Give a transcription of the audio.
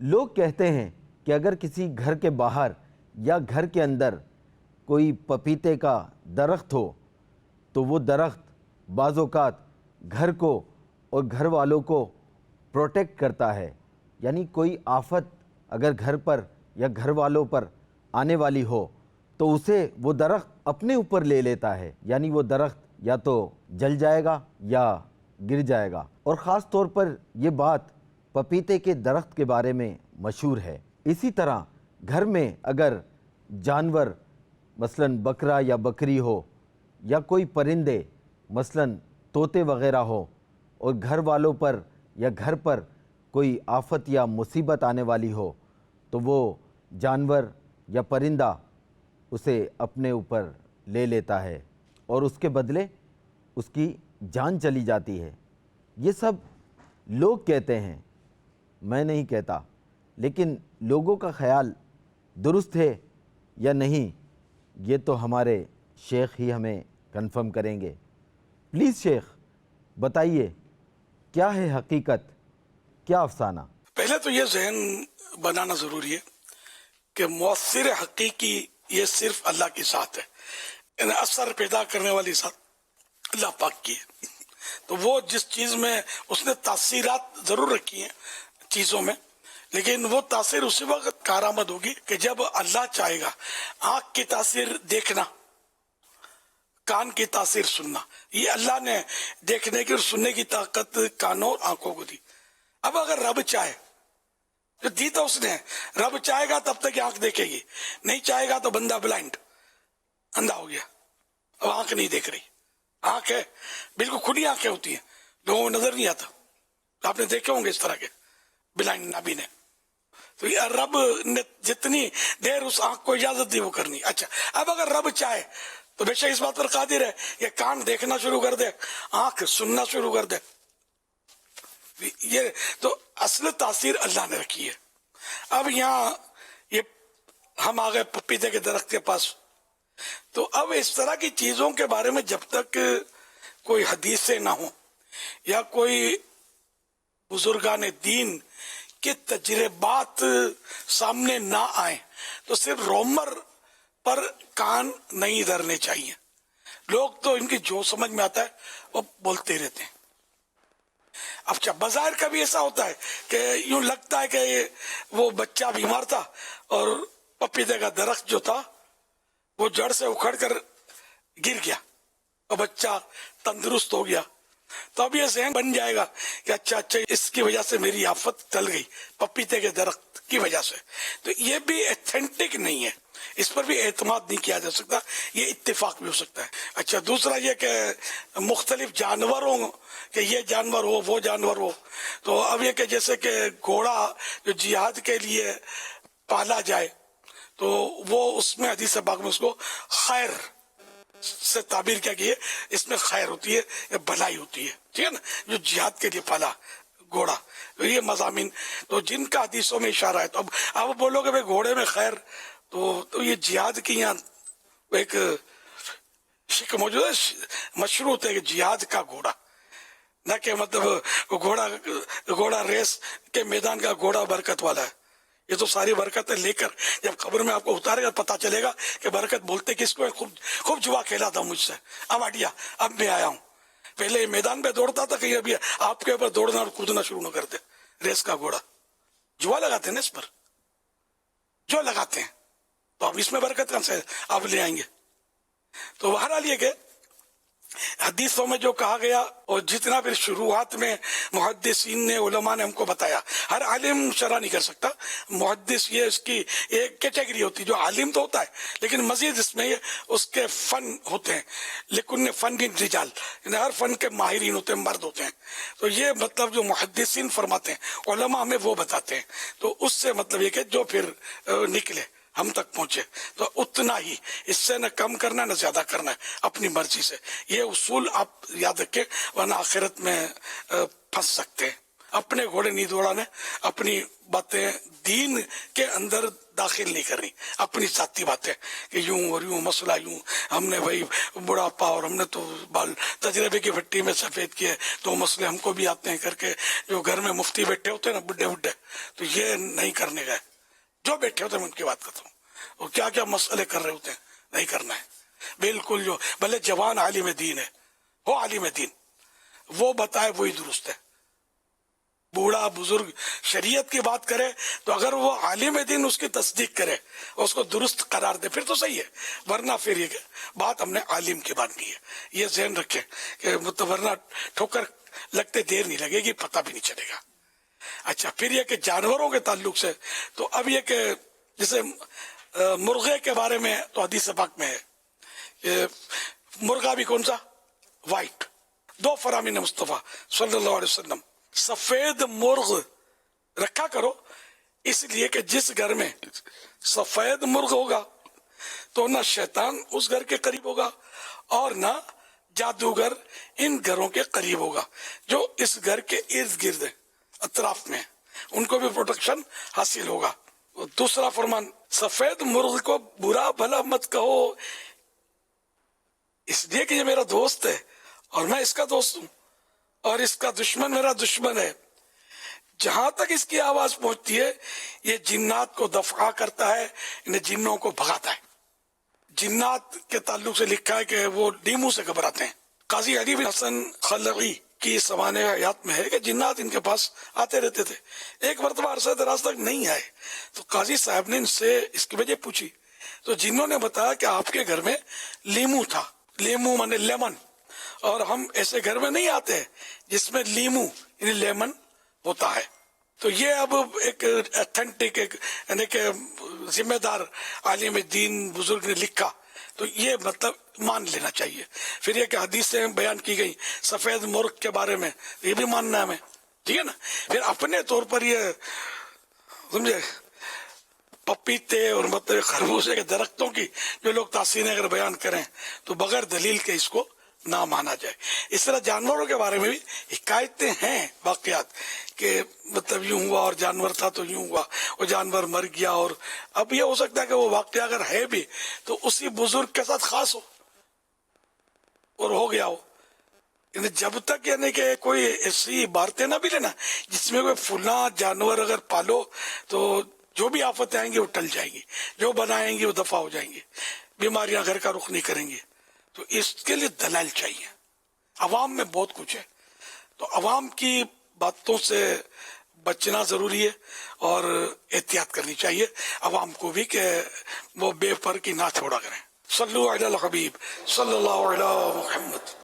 لوگ کہتے ہیں کہ اگر کسی گھر کے باہر یا گھر کے اندر کوئی پپیتے کا درخت ہو تو وہ درخت بعض اوقات گھر کو اور گھر والوں کو پروٹیکٹ کرتا ہے، یعنی کوئی آفت اگر گھر پر یا گھر والوں پر آنے والی ہو تو اسے وہ درخت اپنے اوپر لے لیتا ہے، یعنی وہ درخت یا تو جل جائے گا یا گر جائے گا۔ اور خاص طور پر یہ بات پپیتے کے درخت کے بارے میں مشہور ہے۔ اسی طرح گھر میں اگر جانور مثلا بکرا یا بکری ہو یا کوئی پرندے مثلا طوطے وغیرہ ہو اور گھر والوں پر یا گھر پر کوئی آفت یا مصیبت آنے والی ہو تو وہ جانور یا پرندہ اسے اپنے اوپر لے لیتا ہے اور اس کے بدلے اس کی جان چلی جاتی ہے۔ یہ سب لوگ کہتے ہیں، میں نہیں کہتا، لیکن لوگوں کا خیال درست ہے یا نہیں یہ تو ہمارے شیخ ہی ہمیں کنفرم کریں گے۔ پلیز شیخ بتائیے کیا ہے حقیقت، کیا افسانہ؟ پہلے تو یہ ذہن بنانا ضروری ہے کہ مؤثر حقیقی یہ صرف اللہ کی ذات ہے، یعنی اثر پیدا کرنے والی ذات اللہ پاک کی ہے۔ تو وہ جس چیز میں اس نے تاثیرات ضرور رکھی ہیں چیزوں میں، لیکن وہ تاثیر اسی وقت کارآمد ہوگی کہ جب اللہ چاہے گا۔ آنکھ کی تاثیر دیکھنا، کان کی تاثیر سننا، یہ اللہ نے دیکھنے کی اور سننے کی طاقت کانوں اور آنکھوں کو دی۔ اب اگر رب چاہے، جو دی تو اس نے، رب چاہے گا تب تک آنکھ دیکھے گی، نہیں چاہے گا تو بندہ بلائنڈ، اندھا ہو گیا، اب آنکھ نہیں دیکھ رہی۔ آنکھ ہے، بالکل کھلی آنکھیں ہوتی ہیں، لوگوں کو نظر نہیں آتا، آپ نے دیکھے ہوں گے اس طرح کے بلائنڈ نابینے۔ تو یہ رب نے جتنی دیر اس آنکھ کو اجازت دی وہ کرنی۔ اچھا اب اگر رب چاہے تو بے شک اس بات پر قادر ہے، یہ کان دیکھنا شروع کر دے، آنکھ سننا شروع کر دے۔ یہ تو اصل تاثیر اللہ نے رکھی ہے۔ اب یہاں یہ ہم آ گئے پپیتے کے درخت کے پاس، تو اب اس طرح کی چیزوں کے بارے میں جب تک کوئی حدیثیں نہ ہوں یا کوئی بزرگان دین کے تجربات سامنے نہ آئیں تو صرف رومر پر کان نہیں دھرنے چاہیے۔ لوگ تو ان کی جو سمجھ میں آتا ہے وہ بولتے رہتے ہیں۔ اب بظاہر کبھی ایسا ہوتا ہے کہ یوں لگتا ہے کہ وہ بچہ بیمار تھا اور پپیتے کا درخت جو تھا وہ جڑ سے اکھڑ کر گر گیا اور بچہ تندرست ہو گیا، تو اب یہ ذہن بن جائے گا کہ اچھا اس کی وجہ سے میری آفت ٹل گئی پپیتے کے درخت کی وجہ سے۔ تو یہ بھی ایتھینٹک نہیں ہے، اس پر بھی اعتماد نہیں کیا جا سکتا، یہ اتفاق بھی ہو سکتا ہے۔ اچھا دوسرا یہ کہ مختلف جانوروں کہ یہ جانور ہو وہ جانور ہو، تو اب یہ کہ جیسے کہ گھوڑا جو جہاد کے لیے پالا جائے تو وہ اس میں حدیث پاک میں اس کو خیر سے تعبیر کیا گئی ہے، اس میں خیر ہوتی ہے یا بھلائی ہوتی ہے، ٹھیک ہے نا، جو جہاد کے لیے پالا گھوڑا، یہ مضامین تو جن کا حدیثوں میں اشارہ ہے۔ تو اب آپ بولو کہ بھائی گھوڑے میں خیر، تو یہ جہاد کی یہاں ایک شک موجود ہے، مشروط ہے کہ جہاد کا گھوڑا، نہ کہ مطلب گھوڑا ریس کے میدان کا گھوڑا برکت والا ہے۔ یہ تو ساری برکتیں لے کر جب قبر میں آپ کو اتارے گا پتا چلے گا کہ برکت بولتے کس کو ہے۔ خوب جوا کھیلا تھا مجھ سے، اب ہٹیا، اب میں آیا ہوں۔ پہلے میدان پہ دوڑتا تھا، کہیں ابھی آپ کے اوپر دوڑنا اور کودنا شروع نہ کرتے، ریس کا گھوڑا جوا لگاتے ہیں نا اس پر، جو لگاتے ہیں، تو اب اس میں برکت کہاں سے آپ لے آئیں گے؟ تو بہرحال یہ کہ حدیثوں میں جو کہا گیا اور جتنا پھر شروعات میں محدثین نے علماء نے ہم کو بتایا، ہر عالم شرح نہیں کر سکتا، محدث یہ اس کی ایک کیٹیگری ہوتی ہے، جو عالم تو ہوتا ہے لیکن مزید اس میں اس کے فن ہوتے ہیں، لیکن فن رجال، یعنی ہر فن کے ماہرین ہوتے ہیں، مرد ہوتے ہیں۔ تو یہ مطلب جو محدثین فرماتے ہیں، علماء ہمیں وہ بتاتے ہیں، تو اس سے مطلب یہ کہ جو پھر نکلے ہم تک پہنچے تو اتنا ہی، اس سے نہ کم کرنا نہ زیادہ کرنا ہے، اپنی مرضی سے۔ یہ اصول آپ یاد رکھیں ورنہ آخرت میں پھنس سکتے ہیں۔ اپنے گھوڑے نہیں دوڑانے، اپنی باتیں دین کے اندر داخل نہیں کرنی اپنی ذاتی باتیں کہ یوں اور یوں مسئلہ یوں ہم نے بھائی بڑھاپا اور ہم نے تو بال تجربے کی بھٹی میں سفید کیے تو مسئلے ہم کو بھی آتے ہیں کر کے جو گھر میں مفتی بیٹھے ہوتے ہیں نا بڈھے بڈھے تو یہ نہیں کرنے گئے جو بیٹھے ہوتے ہیں میں ان کی بات کرتا ہوں وہ کیا کیا مسئلے کر رہے ہوتے ہیں نہیں کرنا ہے بالکل جو بھلے جوان عالم دین ہے وہ عالم دین وہ بتائے وہی درست ہے بوڑھا بزرگ شریعت کی بات کرے تو اگر وہ عالم دین اس کی تصدیق کرے اس کو درست قرار دے پھر تو صحیح ہے ورنہ پھر یہ بات ہم نے عالم کی بانٹنی ہے یہ ذہن رکھیں کہ مطلب ورنہ ٹھوکر لگتے دیر نہیں لگے گی پتہ بھی نہیں چلے گا اچھا پھر یہ کہ جانوروں کے تعلق سے تو اب یہ کہ جیسے مرغے کے بارے میں تو حدیث پاک میں ہے مرغا بھی کون سا وائٹ دو فرامین مصطفیٰ صلی اللہ علیہ وسلم سفید مرغ رکھا کرو اس لیے کہ جس گھر میں سفید مرغ ہوگا تو نہ شیطان اس گھر کے قریب ہوگا اور نہ جادوگر ان گھروں کے قریب ہوگا جو اس گھر کے ارد گرد اطراف میں ان کو بھی پروٹیکشن حاصل ہوگا دوسرا فرمان سفید مرغ کو برا بھلا مت کہو اس لیے کہ یہ میرا دوست ہے اور میں اس کا دوست ہوں اور اس کا دشمن میرا دشمن ہے جہاں تک اس کی آواز پہنچتی ہے یہ جنات کو دفع کرتا ہے انہیں جنوں کو بھگاتا ہے جنات کے تعلق سے لکھا ہے کہ وہ ڈیمو سے گھبراتے ہیں قاضی علی بن حسن خلقی کی سوانح حیات میں ہے کہ جنات ان کے پاس آتے رہتے تھے ایک مرتبہ عرصہ دراز تک نہیں آئے تو قاضی صاحب نے ان سے اس کی وجہ پوچھی تو جنوں نے بتایا کہ آپ کے گھر میں لیمو تھا لیمو مانے لیمن اور ہم ایسے گھر میں نہیں آتے جس میں لیمو یعنی لیمن ہوتا ہے تو یہ اب ایک ایتھینٹک یعنی کہ ذمہ دار عالم دین بزرگ نے لکھا تو یہ مطلب مان لینا چاہیے پھر یہ کہ حدیثیں بیان کی گئی سفید مرغ کے بارے میں یہ بھی ماننا ہے ہمیں ٹھیک ہے نا پھر اپنے طور پر یہ سمجھے پپیتے اور مطلب خربوزے کے درختوں کی جو لوگ تاثیریں اگر بیان کریں تو بغیر دلیل کے اس کو نہ مانا جائے اس طرح جانوروں کے بارے میں بھی حکایتیں ہیں واقعات کہ مطلب یوں ہوا اور جانور تھا تو یوں ہوا وہ جانور مر گیا اور اب یہ ہو سکتا ہے کہ وہ واقعہ اگر ہے بھی تو اسی بزرگ کے ساتھ خاص ہو اور ہو گیا ہو یعنی جب تک یعنی کہ کوئی ایسی عبارتیں نہ بھی لینا جس میں کوئی فلاں جانور اگر پالو تو جو بھی آفتیں آئیں گی وہ ٹل جائیں گی جو بنائیں گی وہ دفع ہو جائیں گی بیماریاں گھر کا رخ نہیں کریں گی تو اس کے لیے دلائل چاہیے عوام میں بہت کچھ ہے تو عوام کی باتوں سے بچنا ضروری ہے اور احتیاط کرنی چاہیے عوام کو بھی کہ وہ بے پر کی نہ چھوڑا کریں صلو علی الحبیب صلی اللہ علیہ محمد